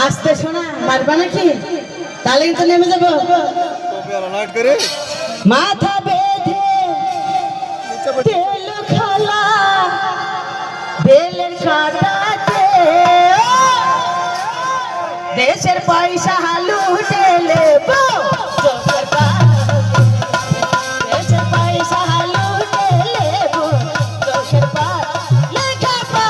আসতে শোনা মারবা নাকি? তাহলে কিন্তু নেমে যাবো। মাথা বেঁধে তেল খালা বেলের কাটাতে দেশের পয়সা হালু ঢেলে দেশের পয়সা হালু ঢেলে চোখের পা লেখা পা।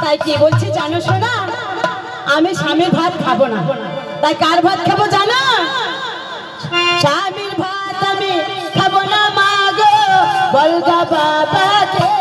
তাই কি বলছি জানো শোনা, আমি স্বামীর ভাত খাবো না। তাই কার ভাত খাবো জানো? স্বামীর ভাত আমি খাবো না মা গো, বলগা বাবাকে।